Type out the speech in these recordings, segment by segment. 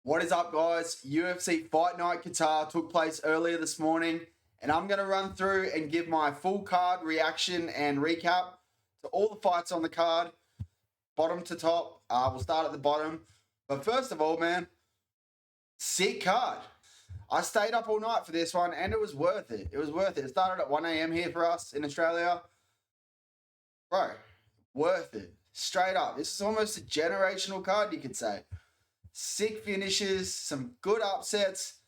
What is up, guys? UFC Fight Night Qatar took place earlier this morning, and I'm going to run through and give my full card reaction and recap to all the fights on the card, bottom to top. We'll start at the bottom. But first of all, man, sick card. I stayed up all night for this one, and it was worth it. It was worth it. It started at 1 a.m. here for us in Australia. Bro, worth it. Straight up. This is almost a generational card, you could say. Sick finishes, some good upsets,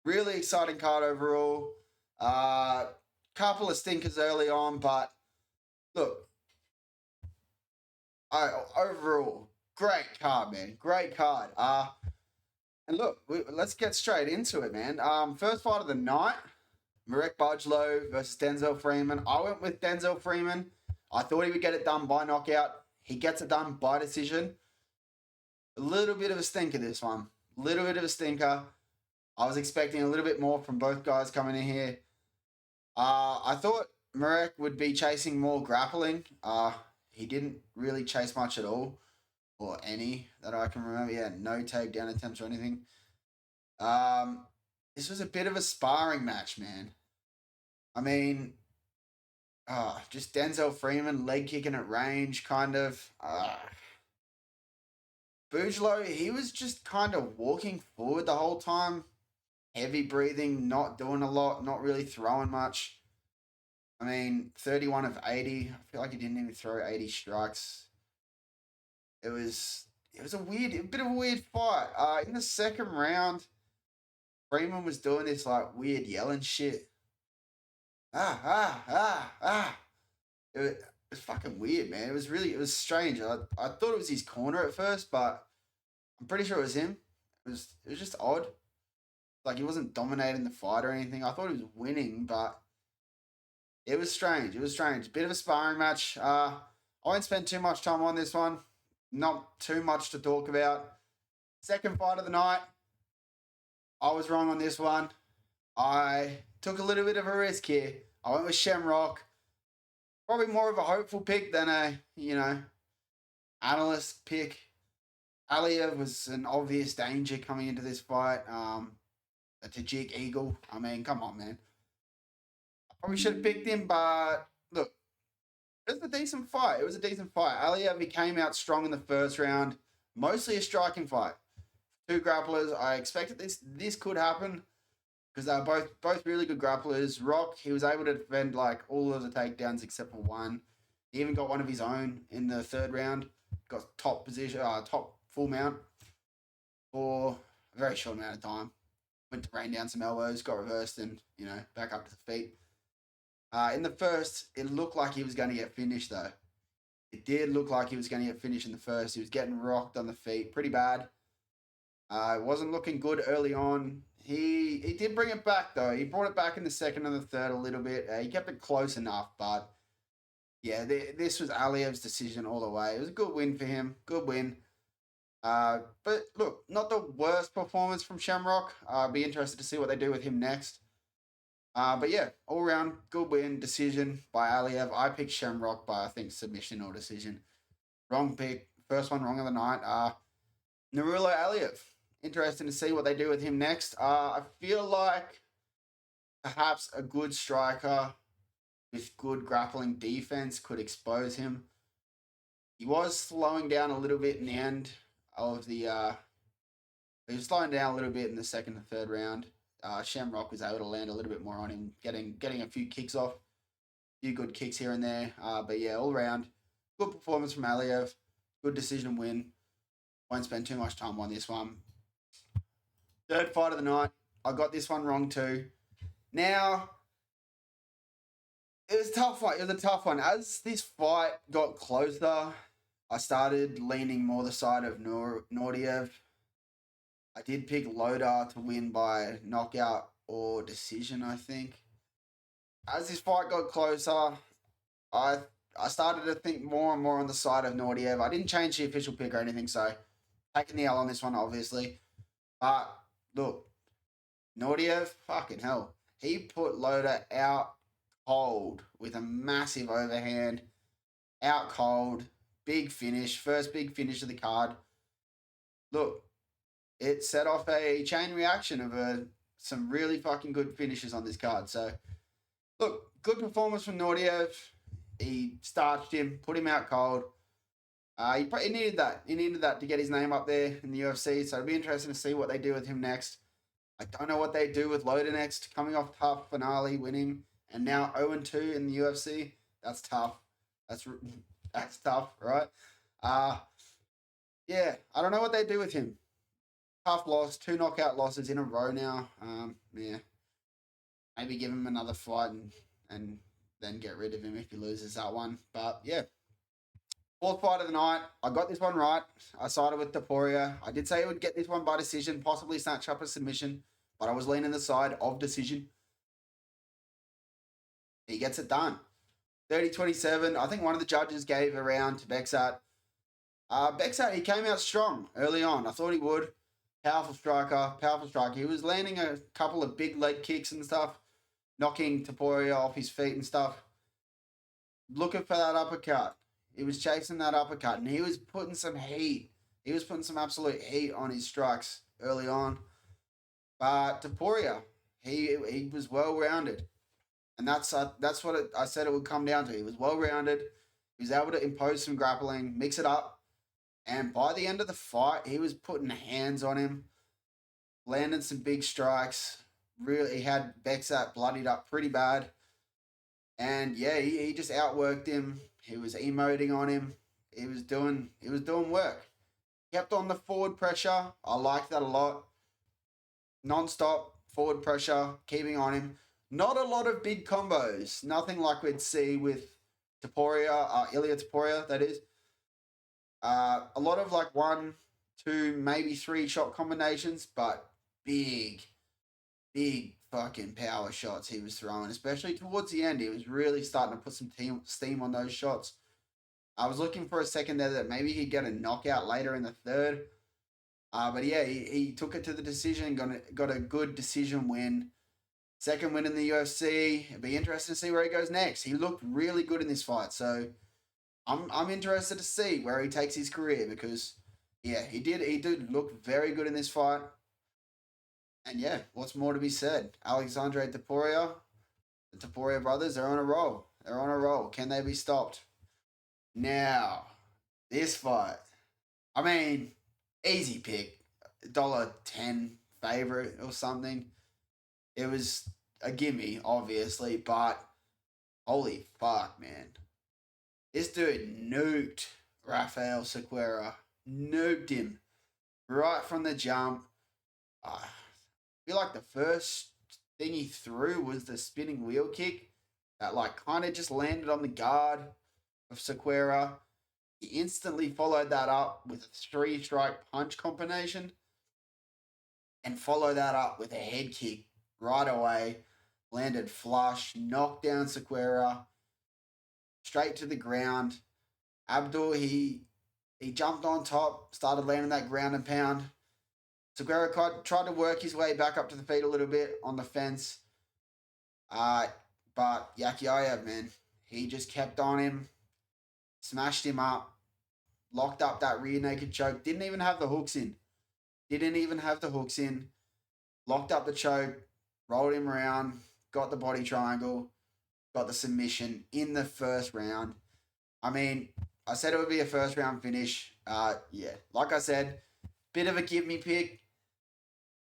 really exciting card overall. Couple of stinkers early on, but look, overall, great card, man. Great card. And look, let's get straight into it, man. First fight of the night, Marek Bujlo versus Denzel Freeman. I went with Denzel Freeman. I thought he would get it done by knockout. He gets it done by decision. A little bit of a stinker, this one. Little bit of a stinker. I was expecting a little bit more from both guys coming in here. I thought Marek would be chasing more grappling. He didn't really chase much at all. Or any that I can remember. Yeah, no takedown attempts or anything. This was a bit of a sparring match, man. I mean, just Denzel Freeman leg kicking at range, kind of. Bujlo, he was just kind of walking forward the whole time. Heavy breathing, not doing a lot, not really throwing much. I mean, 31 of 80. I feel like he didn't even throw 80 strikes. It was a bit of a weird fight. In the second round, Freeman was doing this like weird yelling shit. It was fucking weird, man. It was strange. I thought it was his corner at first, but I'm pretty sure it was him. It was just odd. Like he wasn't dominating the fight or anything. I thought he was winning, but it was strange. It was strange. Bit of a sparring match. I won't spend too much time on this one. Not too much to talk about. Second fight of the night. I was wrong on this one. I took a little bit of a risk here. I went with Shamrock. Probably more of a hopeful pick than a, analyst pick. Aliev was an obvious danger coming into this fight. A Tajik Eagle. I mean, come on, man. I probably should have picked him, but look, it was a decent fight. Aliev, he came out strong in the first round. Mostly a striking fight. Two grapplers. I expected this could happen because they were both really good grapplers. Rock, he was able to defend like all of the takedowns except for one. He even got one of his own in the third round. Got top position, top full mount for a very short amount of time. Went to rain down some elbows, got reversed, and back up to the feet. In the first, it looked like he was going to get finished though. It did look like he was going to get finished in the first. He was getting rocked on the feet pretty bad. It wasn't looking good early on. He did bring it back though. He brought it back in the second and the third a little bit. He kept it close enough, but yeah, this was Aliev's decision all the way. It was a good win for him. Good win. But look, not the worst performance from Shamrock. I'll be interested to see what they do with him next. But yeah, all round good win, decision by Aliev. I picked Shamrock by I think submission or decision. Wrong pick. First one wrong of the night. Narulo Aliev. Interesting to see what they do with him next. I feel like perhaps a good striker with good grappling defense could expose him. He was slowing down a little bit in the end of the. He was slowing down a little bit in the second and third round. Shamrock was able to land a little bit more on him, getting a few kicks off, a few good kicks here and there. But yeah, all around, good performance from Aliev. Good decision win. Won't spend too much time on this one. Third fight of the night. I got this one wrong too. Now, it was a tough fight. It was a tough one. As this fight got closer, I started leaning more the side of Nordiev. I did pick Loda to win by knockout or decision, I think. As this fight got closer, I started to think more and more on the side of Nordiev. I didn't change the official pick or anything, so taking the L on this one, obviously. But look, Nordiev, fucking hell. He put Loda out cold with a massive overhand. Out cold. Big finish. First big finish of the card. Look, it set off a chain reaction of some really fucking good finishes on this card. So, look, good performance from Naudiev. He starched him, put him out cold. He needed that. He needed that to get his name up there in the UFC. So it'll be interesting to see what they do with him next. I don't know what they do with Loader next. Coming off tough finale, winning, and now 0-2 in the UFC. That's tough. That's that's tough, right? Uh yeah. I don't know what they do with him. Tough loss, 2 knockout losses in a row now. Yeah. Maybe give him another fight and then get rid of him if he loses that one. But yeah, fourth fight of the night. I got this one right. I sided with Taporia. I did say he would get this one by decision, possibly snatch up a submission, but I was leaning the side of decision. He gets it done. 30-27. I think one of the judges gave a round to Bexat. Bexat, he came out strong early on. I thought he would. Powerful striker, powerful striker. He was landing a couple of big leg kicks and stuff, knocking Taporia off his feet and stuff. Looking for that uppercut. He was chasing that uppercut, and he was putting some heat. He was putting some absolute heat on his strikes early on. But Taporia, he was well rounded, and that's what I said it would come down to. He was well rounded. He was able to impose some grappling, mix it up, and by the end of the fight, he was putting hands on him, landing some big strikes. Really, he had Bexat bloodied up pretty bad. And yeah, he just outworked him. He was emoting on him. He was doing work. Kept on the forward pressure. I liked that a lot. Non-stop forward pressure, keeping on him. Not a lot of big combos. Nothing like we'd see with Taporia, Ilya Taporia, that is. A lot of like 1, 2, maybe 3 shot combinations, but big, big fucking power shots he was throwing, especially towards the end. He was really starting to put some steam on those shots. I was looking for a second there that maybe he'd get a knockout later in the third. But yeah, he took it to the decision, got a good decision win. Second win in the UFC. It'd be interesting to see where he goes next. He looked really good in this fight, so I'm interested to see where he takes his career because yeah, he did look very good in this fight. And yeah, what's more to be said? Alexandre Taporia, the Taporia brothers, they're on a roll. They're on a roll. Can they be stopped? Now, this fight. I mean, easy pick. $1.10 favorite or something. It was a gimme, obviously, but holy fuck, man. This dude nuked Rafael Sequeira. Nuked him right from the jump. I feel like the first thing he threw was the spinning wheel kick that like kind of just landed on the guard of Sequeira. He instantly followed that up with a 3-strike punch combination and followed that up with a head kick right away. Landed flush, knocked down Sequeira straight to the ground. Abdul, he jumped on top, started landing that ground and pound. Sequeira tried to work his way back up to the feet a little bit on the fence. But Yakiayev, man, he just kept on him, smashed him up, locked up that rear naked choke. Didn't even have the hooks in. Locked up the choke, rolled him around, got the body triangle, got the submission in the first round. I mean, I said it would be a first round finish. Yeah, like I said, bit of a give me pick.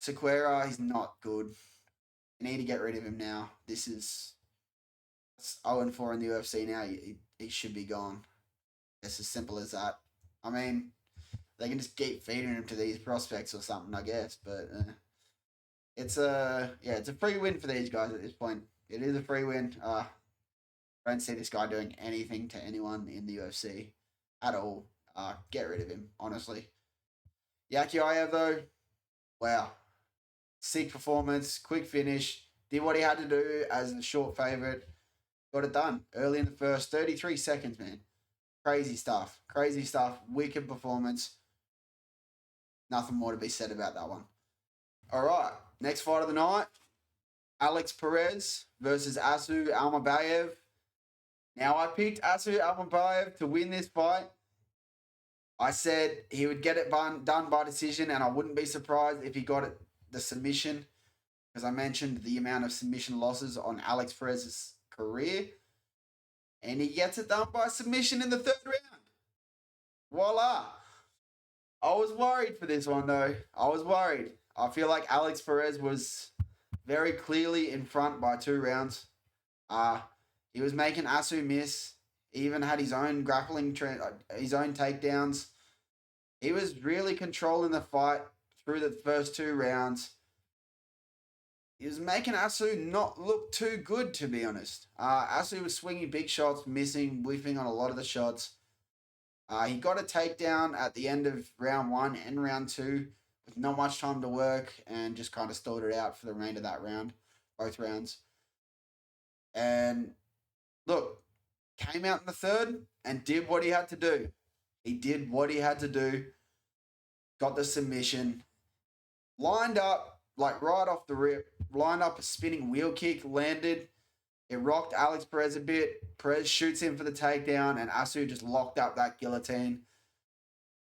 Sequeira, he's not good. You need to get rid of him now. This is 0-4 in the UFC now. He should be gone. It's as simple as that. I mean, they can just keep feeding him to these prospects or something, I guess. But it's a free win for these guys at this point. It is a free win. I don't see this guy doing anything to anyone in the UFC at all. Get rid of him, honestly. Yakiayev, though, wow. Sick performance, quick finish. Did what he had to do as a short favourite. Got it done early in the first 33 seconds, man. Crazy stuff. Wicked performance. Nothing more to be said about that one. All right. Next fight of the night. Alex Perez versus Asu Almabayev. Now, I picked Asu Almabayev to win this fight. I said he would get it done by decision, and I wouldn't be surprised if he got it the submission, because I mentioned the amount of submission losses on Alex Perez's career, and he gets it done by submission in the third round. Voila! I was worried for this one though. I was worried. I feel like Alex Perez was very clearly in front by 2 rounds. Uh, he was making Asu miss. He even had his own his own takedowns. He was really controlling the fight through the first 2 rounds. He was making Asu not look too good, to be honest. Asu was swinging big shots, missing, whiffing on a lot of the shots. He got a takedown at the end of round 1 and round 2 with not much time to work, and just kind of stalled it out for the remainder of that round, both rounds. And look, came out in the third and did what he had to do. He did what he had to do, got the submission, lined up, like right off the rip, lined up a spinning wheel kick, landed. It rocked Alex Perez a bit. Perez shoots him for the takedown, and Asu just locked up that guillotine.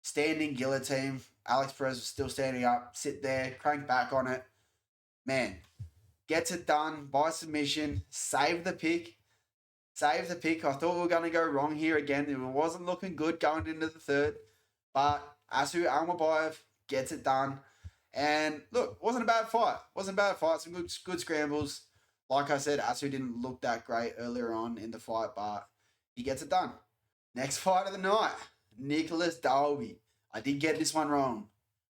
Standing guillotine. Alex Perez was still standing up. Sit there, crank back on it. Man, gets it done by submission. Save the pick. Save the pick. I thought we were going to go wrong here again. It wasn't looking good going into the third. But Asu Almabayev gets it done. And look, wasn't a bad fight. Wasn't a bad fight. Some good scrambles. Like I said, Asu didn't look that great earlier on in the fight, but he gets it done. Next fight of the night, Nicholas Dalby. I did get this one wrong.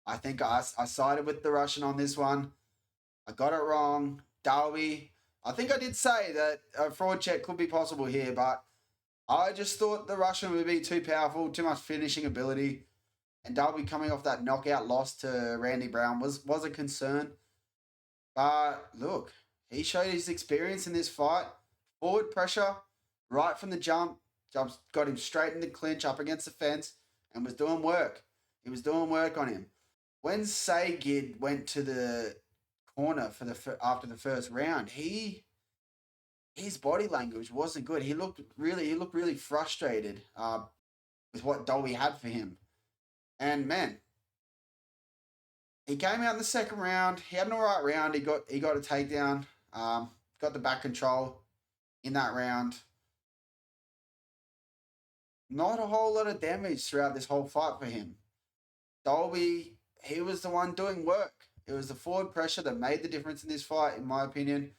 I think I sided with the Russian on this one. I got it wrong. Dalby, I think I did say that a fraud check could be possible here, but I just thought the Russian would be too powerful, too much finishing ability. And Dalby coming off that knockout loss to Randy Brown was a concern. But look, he showed his experience in this fight. Forward pressure, right from the jump. Got him straight in the clinch up against the fence and was doing work. He was doing work on him. When Sagid went to the corner after the first round, his body language wasn't good. He looked really frustrated with what Dolby had for him. And man, he came out in the second round. He had an alright round. He got a takedown. Got the back control in that round. Not a whole lot of damage throughout this whole fight for him. Dolby, he was the one doing work. It was the forward pressure that made the difference in this fight, in my opinion.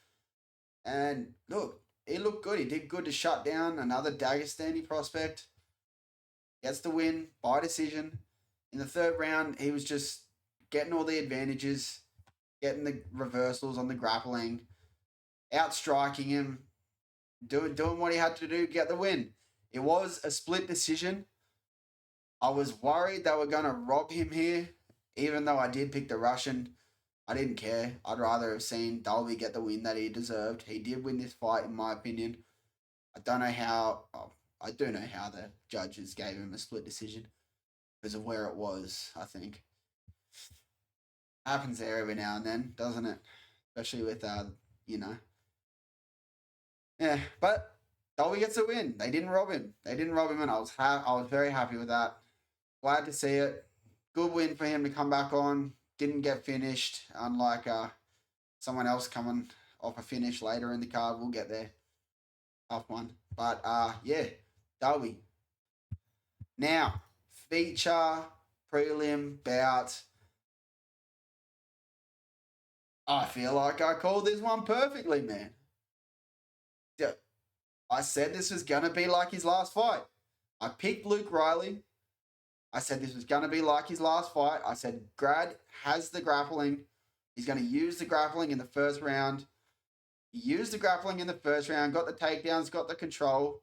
And look, he looked good. He did good to shut down another Dagestani prospect. Gets the win by decision. In the third round, he was just getting all the advantages, getting the reversals on the grappling, outstriking him, doing what he had to do to get the win. It was a split decision. I was worried they were going to rob him here, even though I did pick the Russian. I didn't care. I'd rather have seen Dolby get the win that he deserved. He did win this fight, in my opinion. I don't know how. I do know how the judges gave him a split decision because of where it was, I think. Happens there every now and then, doesn't it? Especially with, Yeah, but Dolby gets a win. They didn't rob him. And I was very happy with that. Glad to see it. Good win for him to come back on. Didn't get finished, unlike someone else coming off a finish later in the card. We'll get there. Tough one. But yeah, Dolby. Now, feature prelim bout. I feel like I called this one perfectly, man. I said this was going to be like his last fight. I picked Luke Riley. I said this was going to be like his last fight. I said Grad has the grappling. He's going to use the grappling in the first round. He used the grappling in the first round, got the takedowns, got the control,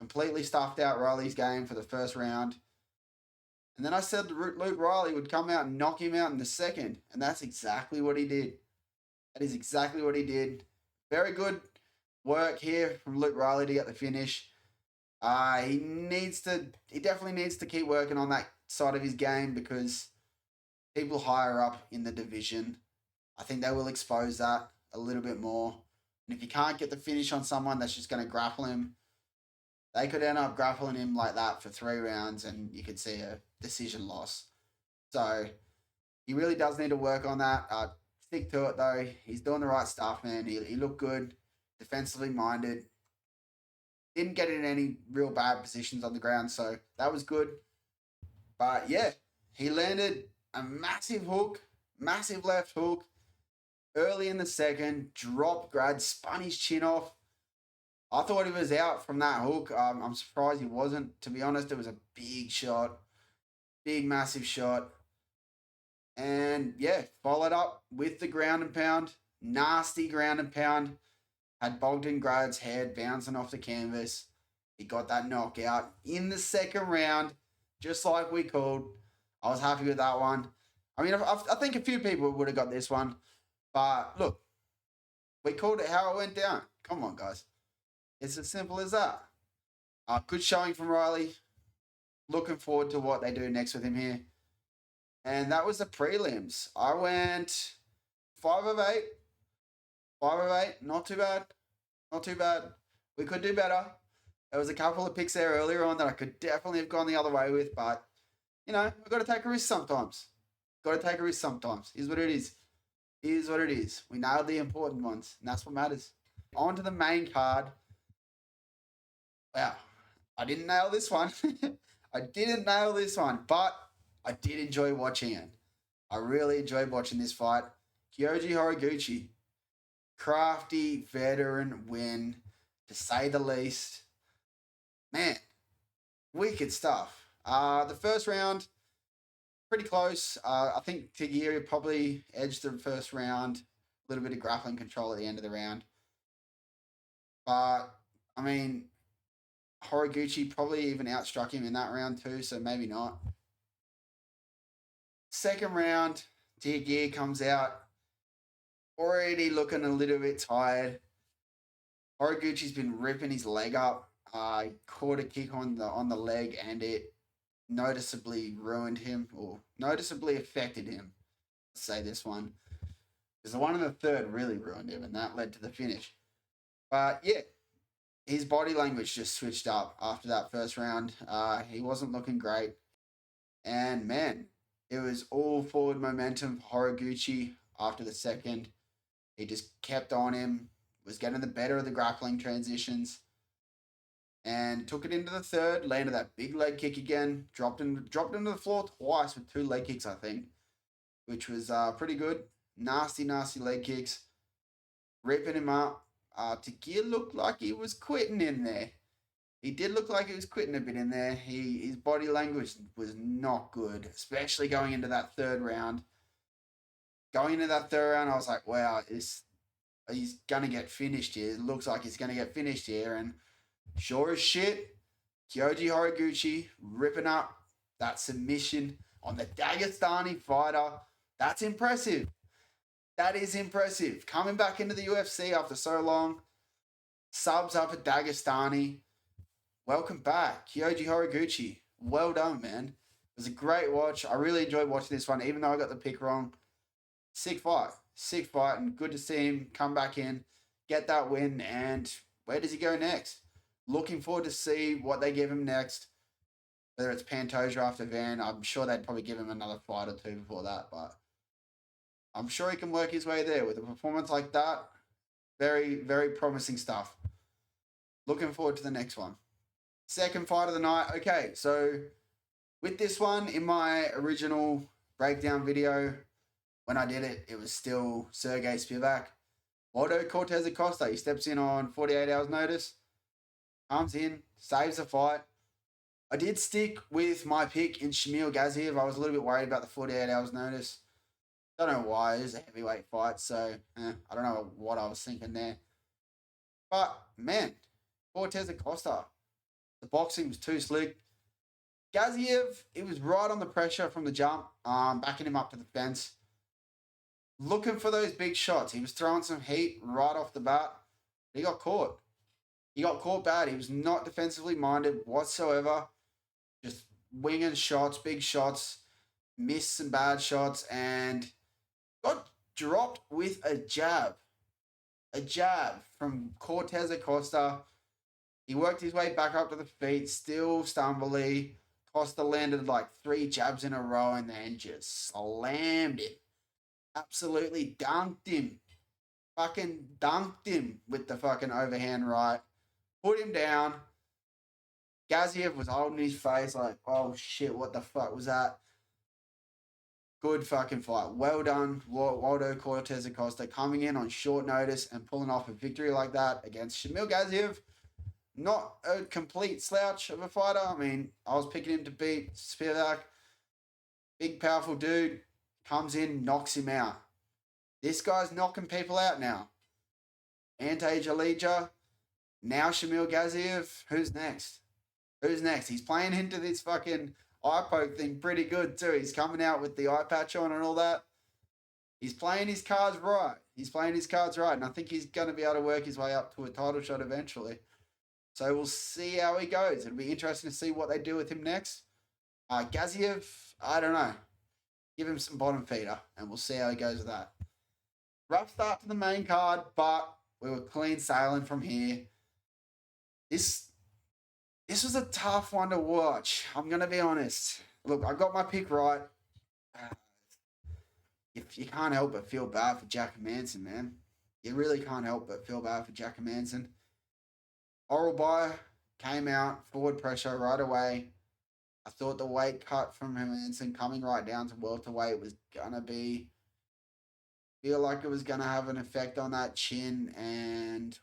completely stuffed out Riley's game for the first round. And then I said Luke Riley would come out and knock him out in the second. And that's exactly what he did. That is exactly what he did. Very good work here from Luke Riley to get the finish. He definitely needs to keep working on that side of his game, because people higher up in the division, I think they will expose that a little bit more. And if you can't get the finish on someone that's just going to grapple him, they could end up grappling him like that for 3 rounds, and you could see decision loss. So he really does need to work on that. Stick to it though. He's doing the right stuff, man. He looked good, defensively minded. Didn't get in any real bad positions on the ground, so that was good. But yeah, he landed a massive hook, massive left hook early in the second. Dropped Grad, spun his chin off. I thought he was out from that hook. I'm surprised he wasn't. To be honest, it was a big shot, big massive shot. And yeah, followed up with the ground and pound, nasty ground and pound. Had Bogdan Grad's head bouncing off the canvas. He got that knockout in the second round, just like we called. I was happy with that one. I mean, I think a few people would have got this one. But look, we called it how it went down. Come on, guys. It's as simple as that. Good showing from Riley. Looking forward to what they do next with him here. And that was the prelims. I went 5 of 8. 5 of 8. Not too bad. Not too bad. We could do better. There was a couple of picks there earlier on that I could definitely have gone the other way with, but you know, we've got to take a risk sometimes. Got to take a risk sometimes. Is what it is. Is what it is. We nailed the important ones, and that's what matters. On to the main card. Wow, I didn't nail this one. I didn't nail this one, but I did enjoy watching it. I really enjoyed watching this fight. Kyoji Horiguchi, crafty veteran win, to say the least. Man, wicked stuff. The first round, pretty close. I think Tigiri probably edged the first round. A little bit of grappling control at the end of the round. But, I mean, Horiguchi probably even outstruck him in that round too, so maybe not. Second round, Tigiri comes out, already looking a little bit tired. Horiguchi's been ripping his leg up. Caught a kick on the leg, and it noticeably ruined him, or noticeably affected him. Let's say this one, because the one in the third really ruined him, and that led to the finish. But yeah, his body language just switched up after that first round. He wasn't looking great, and man, it was all forward momentum for Horiguchi after the second. He just kept on him, was getting the better of the grappling transitions, and took it into the third, landed that big leg kick again, dropped him to the floor twice with 2 leg kicks, I think, which was pretty good. Nasty, nasty leg kicks, ripping him up. Takir looked like he was quitting in there. He did look like he was quitting a bit in there. His body language was not good, especially going into that third round. Going into that third round, I was like, wow, he's going to get finished here. It looks like he's going to get finished here. And sure as shit, Kyoji Horiguchi ripping up that submission on the Dagestani fighter. That's impressive. That is impressive. Coming back into the UFC after so long. Subs up at Dagestani. Welcome back, Kyoji Horiguchi. Well done, man. It was a great watch. I really enjoyed watching this one, even though I got the pick wrong. Sick fight. Sick fight, and good to see him come back in, get that win, and where does he go next? Looking forward to see what they give him next. Whether it's Pantoja after Van, I'm sure they'd probably give him another fight or two before that, but I'm sure he can work his way there with a performance like that. Very, very promising stuff. Looking forward to the next one. Second fight of the night. Okay, so with this one, in my original breakdown video, when I did it, it was still Sergey Spivak. Waldo Cortez Acosta, he steps in on 48 hours notice, comes in, saves the fight. I did stick with my pick in Shamil Gaziev. I was a little bit worried about the 48 hours notice. Don't know why. It is a heavyweight fight, so I don't know what I was thinking there. But, man, Cortez Acosta, the boxing was too slick. Gaziev, he was right on the pressure from the jump, backing him up to the fence. Looking for those big shots. He was throwing some heat right off the bat. He got caught. He got caught bad. He was not defensively minded whatsoever. Just winging shots, big shots, missed some bad shots, and got dropped with a jab. A jab from Cortez Acosta. He worked his way back up to the feet, still stumbly, Costa landed like 3 jabs in a row and then just slammed him. Absolutely dunked him. Fucking dunked him with the fucking overhand right. Put him down. Gaziev was holding his face like, oh shit, what the fuck was that? Good fucking fight. Well done, Waldo Cortez Acosta, coming in on short notice and pulling off a victory like that against Shamil Gaziev. Not a complete slouch of a fighter. I mean, I was picking him to beat Spivak. Big, powerful dude. Comes in, knocks him out. This guy's knocking people out now. Ante Jalija. Now Shamil Gaziev. Who's next? Who's next? He's playing into this fucking eye poke thing pretty good too. He's coming out with the eye patch on and all that. He's playing his cards right. And I think he's going to be able to work his way up to a title shot eventually. So we'll see how he goes. It'll be interesting to see what they do with him next. Gaziev, I don't know. Give him some bottom feeder, and we'll see how he goes with that. Rough start to the main card, but we were clean sailing from here. This was a tough one to watch. I'm going to be honest. Look, I got my pick right. You can't help but feel bad for Jack Manson, man. You really can't help but feel bad for Jack Manson. Oral Buyer came out, forward pressure right away. I thought the weight cut from Manson coming right down to welterweight was going to feel like it was going to have an effect on that chin, and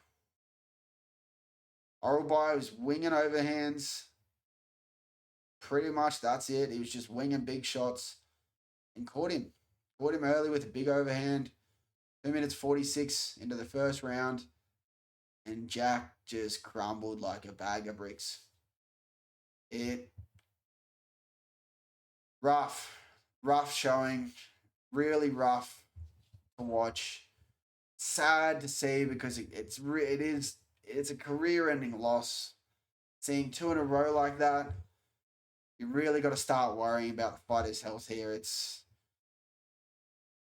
Oral Buyer was winging overhands. Pretty much that's it. He was just winging big shots and caught him. Caught him early with a big overhand. 2 minutes 46 into the first round, and Jack just crumbled like a bag of bricks. Rough showing, really rough to watch. Sad to see because it's a career-ending loss. Seeing 2 in a row like that, you really got to start worrying about the fighter's health here.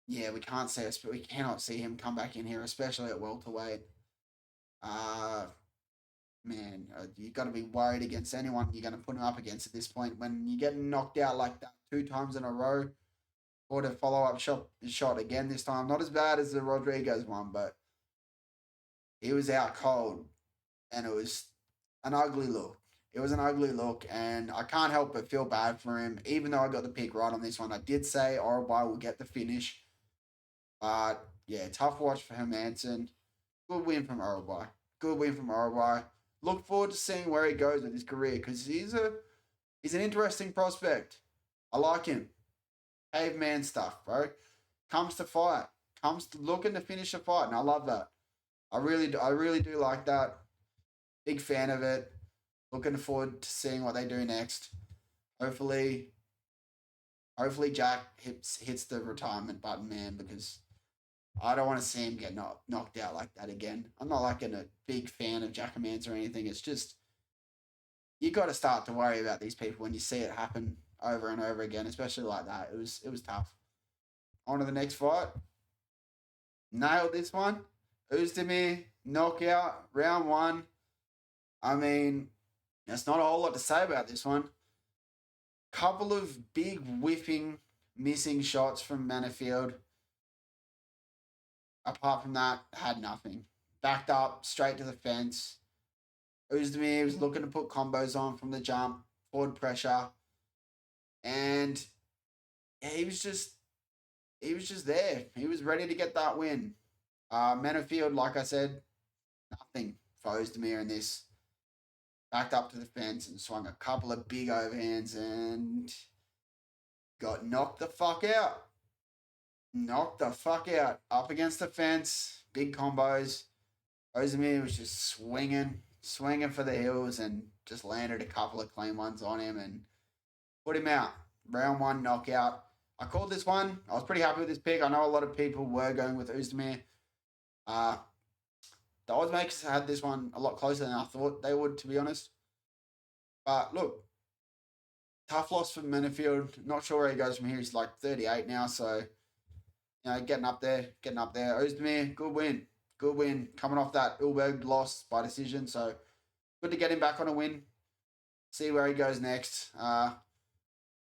We cannot see him come back in here, especially at welterweight. You got to be worried against anyone you're going to put him up against at this point. When you get knocked out like that 2 times in a row, or to follow up shot again this time, not as bad as the Rodriguez one, but he was out cold, and it was an ugly look. It was an ugly look, and I can't help but feel bad for him. Even though I got the pick right on this one, I did say Oral Buyer will get the finish. But yeah, tough watch for Hermanson. Good win from Oral Buyer. Look forward to seeing where he goes with his career, because he's an interesting prospect. I like him. Caveman stuff, bro. Comes to fight. Comes to looking to finish a fight, and I love that. I really do like that. Big fan of it. Looking forward to seeing what they do next. Hopefully Jack hits the retirement button, man, because I don't want to see him get knocked out like that again. I'm not like a big fan of Jack Manson or anything. It's just, you got to start to worry about these people when you see it happen over and over again, especially like that. It was tough. On to the next fight. Nailed this one. Özdemir knockout, round 1. I mean, there's not a whole lot to say about this one. Couple of big whiffing, missing shots from Manifield. Apart from that, had nothing. Backed up, straight to the fence. Özdemir was looking to put combos on from the jump, forward pressure. And he was just there. He was ready to get that win. Manifield, like I said, nothing for Özdemir in this. Backed up to the fence and swung a couple of big overhands and got knocked the fuck out. Up against the fence. Big combos. Özdemir was just swinging for the hills, and just landed a couple of clean ones on him and put him out. Round 1 knockout. I called this one. I was pretty happy with this pick. I know a lot of people were going with Özdemir. The odds makers had this one a lot closer than I thought they would, to be honest. But look, tough loss for Manifield. Not sure where he goes from here. He's like 38 now, so getting up there. Özdemir, good win. Coming off that Ulberg loss by decision, so good to get him back on a win. See where he goes next.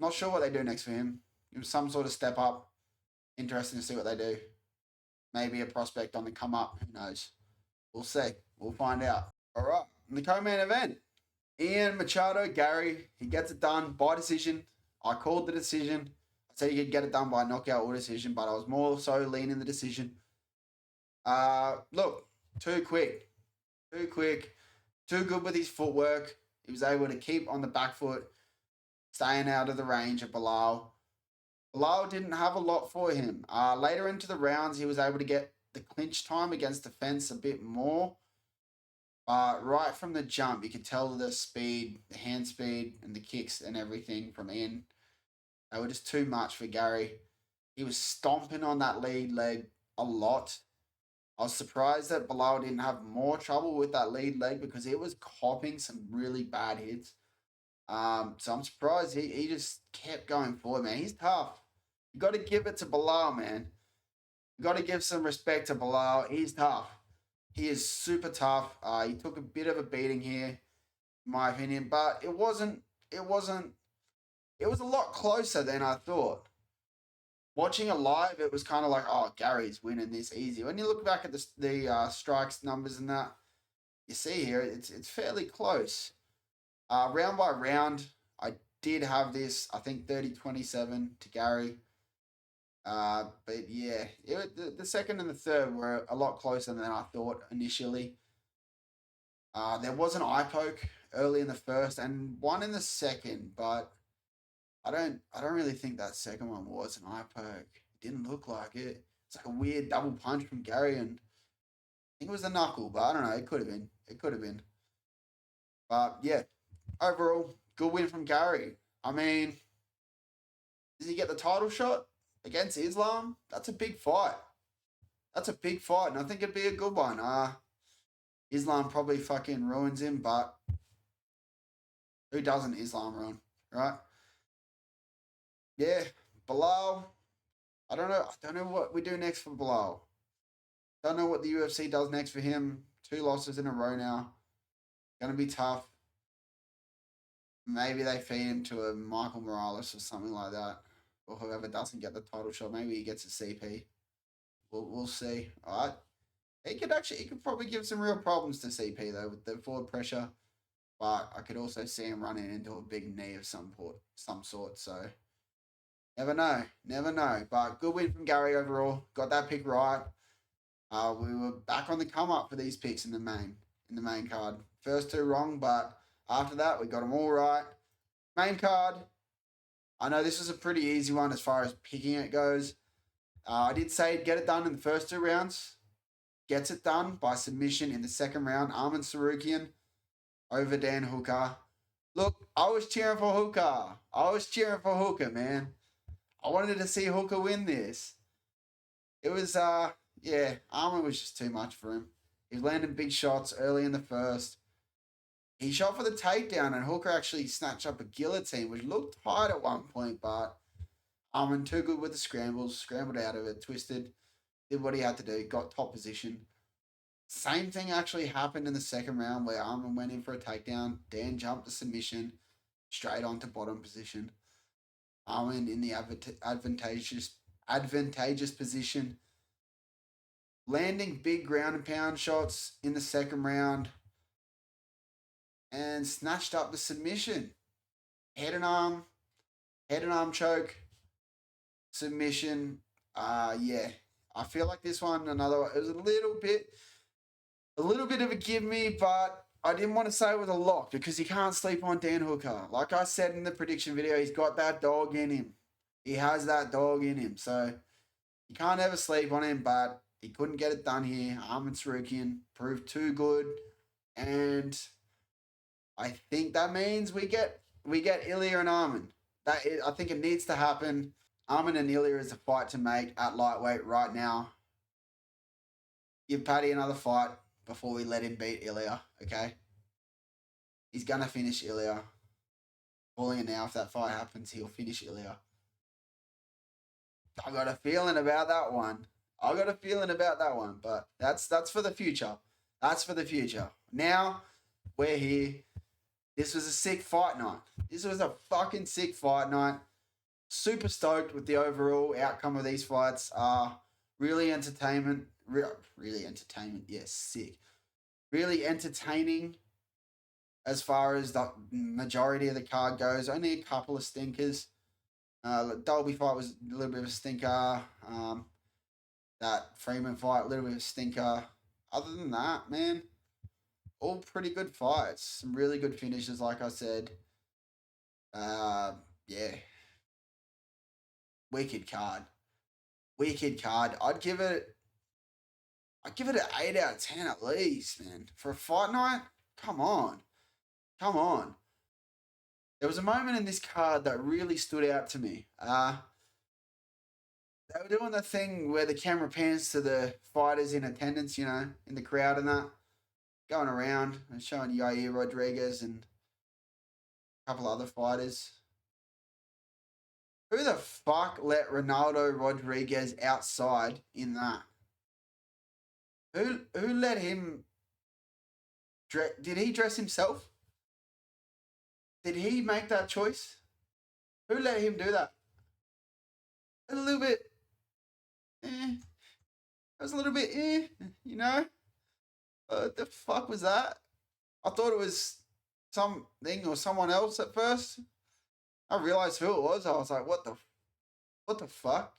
Not sure what they do next for him. Give him some sort of step up. Interesting to see what they do. Maybe a prospect on the come up. Who knows? We'll see. We'll find out. All right. In the co-main event, Ian Machado, Gary, he gets it done by decision. I called the decision. I said he could get it done by knockout or decision, but I was more so leaning the decision. Look, too quick. Too good with his footwork. He was able to keep on the back foot, staying out of the range of Bilal. Bilal didn't have a lot for him. Later into the rounds, he was able to get the clinch time against the fence a bit more. Right from the jump, you could tell the speed, the hand speed, and the kicks and everything from Ian. They were just too much for Gary. He was stomping on that lead leg a lot. I was surprised that Bilal didn't have more trouble with that lead leg because he was copping some really bad hits. So I'm surprised he just kept going forward, man. He's tough. You got to give it to Bilal, man. You got to give some respect to Bilal. He's tough. He is super tough. He took a bit of a beating here, in my opinion, but it was a lot closer than I thought. Watching it live, it was kind of like, oh, Gary's winning this easy. When you look back at the strikes numbers and that, you see here, it's fairly close. Round by round, I did have this, I think 30-27 to Gary. But yeah, the second and the third were a lot closer than I thought initially. There was an eye poke early in the first and one in the second, but I don't really think that second one was an eye poke. It didn't look like it. It's like a weird double punch from Gary, and I think it was the knuckle, but I don't know. It could have been. But yeah, overall, good win from Gary. I mean, does he get the title shot against Islam? That's a big fight. And I think it'd be a good one. Islam probably fucking ruins him, but who doesn't Islam ruin, right? Yeah, Bilal. I don't know what we do next for Bilal. Don't know what the UFC does next for him. 2 losses in a row now. Gonna be tough. Maybe they feed him to a Michael Morales or something like that, or whoever doesn't get the title shot. Maybe he gets a CP. We'll see. All right. He could probably give some real problems to CP though with the forward pressure, but I could also see him running into a big knee of some sort. So never know. But good win from Gary overall. Got that pick right. We were back on the come up for these picks in the main card. First 2 wrong, but after that we got them all right. Main card. I know this was a pretty easy one as far as picking it goes. I did say get it done in the first 2 rounds. Gets it done by submission in the second round. Arman Sarukian over Dan Hooker. Look, I was cheering for Hooker, man. I wanted to see Hooker win this. It was, Arman was just too much for him. He was landing big shots early in the first. He shot for the takedown, and Hooker actually snatched up a guillotine, which looked tight at one point, but Arman too good with the scrambled out of it, twisted, did what he had to do, got top position. Same thing actually happened in the second round where Arman went in for a takedown. Dan jumped the submission straight onto bottom position. Arman in the advantageous position, landing big ground and pound shots in the second round, and snatched up the submission. Head and arm choke, submission. Yeah, I feel like this one, it was a little bit of a give me, but I didn't want to say it was a lock because you can't sleep on Dan Hooker. Like I said in the prediction video, he's got that dog in him. He has that dog in him. So you can't ever sleep on him, but he couldn't get it done here. Arman Sarukian proved too good. And I think that means we get Ilya and Arman. I think it needs to happen. Arman and Ilya is a fight to make at lightweight right now. Give Paddy another fight before we let him beat Ilya, okay? He's going to finish Ilya. Calling it now, if that fight happens, he'll finish Ilya. I got a feeling about that one. But that's for the future. Now, we're here. This was a sick fight night. This was a fucking sick fight night. super stoked with the overall outcome of these fights. Really entertainment. Really entertainment. Yes, sick. Really entertaining as far as the majority of the card goes. Only a couple of stinkers. Dolby fight was a little bit of a stinker. That Freeman fight, a little bit of a stinker. Other than that, man, all pretty good fights. Some really good finishes, like I said. Yeah, wicked card. Wicked card. I'd give it an 8 out of 10 at least, man. For a fight night, come on, come on. There was a moment in this card that really stood out to me. They were doing the thing where the camera pans to the fighters in attendance, in the crowd and that, going around and showing Yair Rodriguez and a couple other fighters. Who the fuck let Ronaldo Rodriguez outside in that? Who let him? Did he dress himself? Did he make that choice? Who let him do that? A little bit. It was a little bit. You know. What the fuck was that? I thought it was something or someone else at first. I realized who it was. I was like, what the fuck?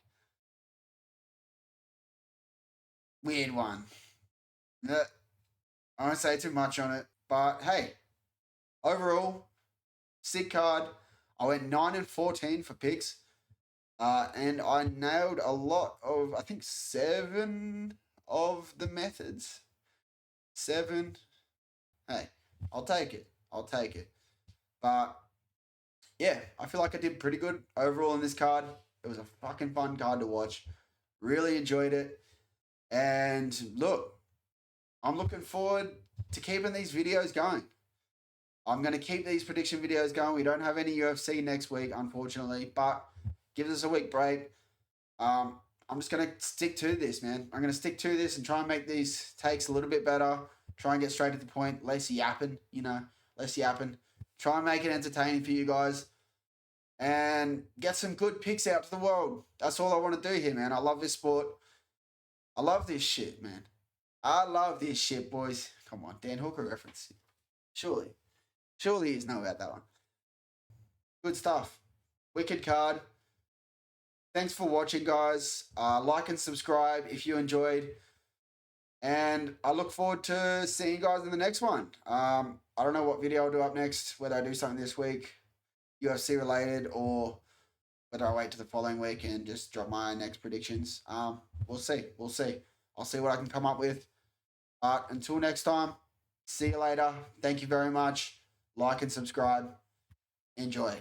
Weird one. I won't say too much on it, but hey, overall, sick card. I went 9-14 for picks, and I nailed a lot of. I think 7 of the methods. 7. Hey, I'll take it. I'll take it. But yeah, I feel like I did pretty good overall in this card. It was a fucking fun card to watch. Really enjoyed it. And look, I'm looking forward to keeping these videos going. I'm going to keep these prediction videos going. We don't have any UFC next week, unfortunately, but give us a week break. I'm just going to stick to this, man. I'm going to stick to this and try and make these takes a little bit better. Try and get straight to the point. Less yapping, less yapping. Try and make it entertaining for you guys. And get some good picks out to the world. That's all I want to do here, man. I love this sport. I love this shit, man. I love this shit, boys. Come on, Dan Hooker reference. Surely he's know about that one. Good stuff. Wicked card. Thanks for watching, guys. Like and subscribe if you enjoyed. And I look forward to seeing you guys in the next one. I don't know what video I'll do up next, whether I do something this week, UFC related, or whether I wait to the following week and just drop my next predictions. We'll see. I'll see what I can come up with. But until next time, see you later. Thank you very much. Like and subscribe. Enjoy.